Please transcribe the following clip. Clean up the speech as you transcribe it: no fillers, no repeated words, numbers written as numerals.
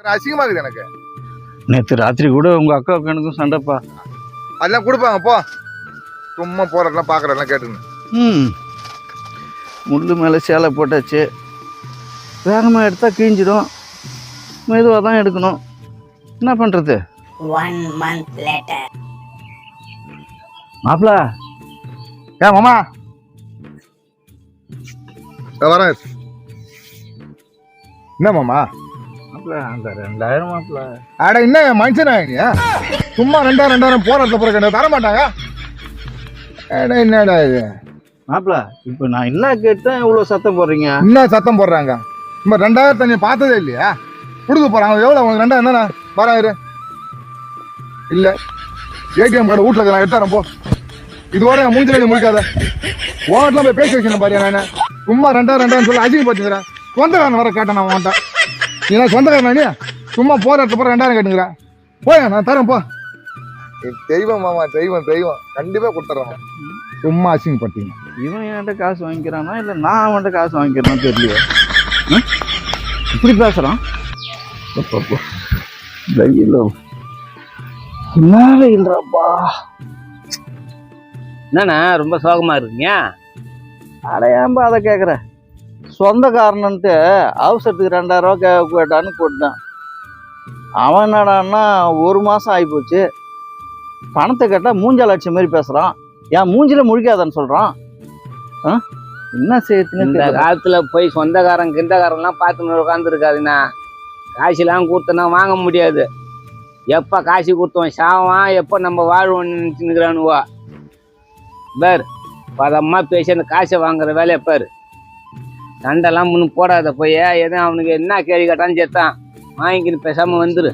அசிங்கமா இருக்குது எனக்கு. நேற்று ராத்திரி கூட உங்க அக்காவுக்கு எனக்கும் சண்டைப்பா. அதெல்லாம் கொடுப்பாங்க போ. சும்மா போறதெல்லாம் பாக்குறதெல்லாம் கேட்டுங்க. முள்ளு மேலே சேலை போட்டாச்சு. வேகமாக எடுத்தால் கிழிஞ்சிடும். மெதுவாக தான் எடுக்கணும். என்ன பண்ணுறது? 1 month later. மாப்பிள ஏன் மாமா வரேன். என்ன மாமா? மாப்பிள அந்த 2000 மாப்பிள. அட என்ன மனுஷனா நீ? சும்மா 2000 போறதுல போற தர மாட்டாங்க. என்னடா இது மாப்பிள? இப்போ நான் என்ன கேட்டேன் இவ்வளோ சத்தம் போடுறீங்க? என்ன சத்தம் போடுறாங்க? சும்மா 2000 நீ பார்த்ததே இல்லையா? கொடுக்க போறாங்க. எவ்வளோ உங்களுக்கு 2000 தானே? வராயிரு இல்லை ஏடிஎம் கார்டு வீட்டில் நான் எடுத்தாரன் போ. இதோட என் மூஞ்சில முடிக்காத. ஓட்டெலாம் போய் பேசி வச்சுருந்தேன் பாரு. நான் சும்மா 2000 சொல்லி அதிகம் பார்த்துக்கிறேன். சொந்தக்காரன் வர கேட்டேன் நான் உன்ட்ட. நீ சொந்தக்காரன் நீ சும்மா போகிற இடத்துல போகிற 2000 கேட்டுங்கிறேன். போய் நான் தரேன் போ. தெய்வம் மாமா, தெய்வம் தெய்வம் கண்டிப்பாக கொடுத்துட்றேன். சும்மா அசிங்கப்பட்டீங்க. இவன் என்கிட்ட காசு வாங்கிக்கிறானா இல்லை நான் அவன்கிட்ட காசு வாங்கிக்கிறேன்னு தெரியலையே. இப்படி பேசுகிறான். இல்லைப்பா. என்னண்ணா ரொம்ப சோகமா இருக்கீங்க? அடையாம்பா அதை கேட்குற. சொந்தக்காரன்ட்டு அவசரத்துக்கு 2000 கேட்டான்னு கொடுத்தேன். அவன் என்னடான்னா 1 மாதம் ஆகிப்போச்சு. பணத்தை கேட்டால் மூஞ்சால் அடிச்ச மாதிரி பேசுகிறான். என் மூஞ்சில முழிக்காதான்னு சொல்கிறான். என்ன செய்யுதுன்னு இந்த காலத்துல போய் சொந்தக்காரன் கிண்டக்காரன்லாம் பார்த்துன்னு உட்காந்துருக்காதுண்ணா. காசுலாம் கொடுத்தனா வாங்க முடியாது. எப்போ காசு கொடுத்தோம் சாவான், எப்போ நம்ம வாழ்வோம்னு நினச்சின்னுக்கிறானுவா. பேர் பதம்மா பேசி அந்த காசை வாங்குற வேலையை பாரு. சண்டைலாம் முன்னு போடாத போய் எதுவும் அவனுக்கு என்ன கேள்வி கேட்டான்னு சேர்த்தான் வாங்கிக்கின்னு பேசாமல் வந்துரு.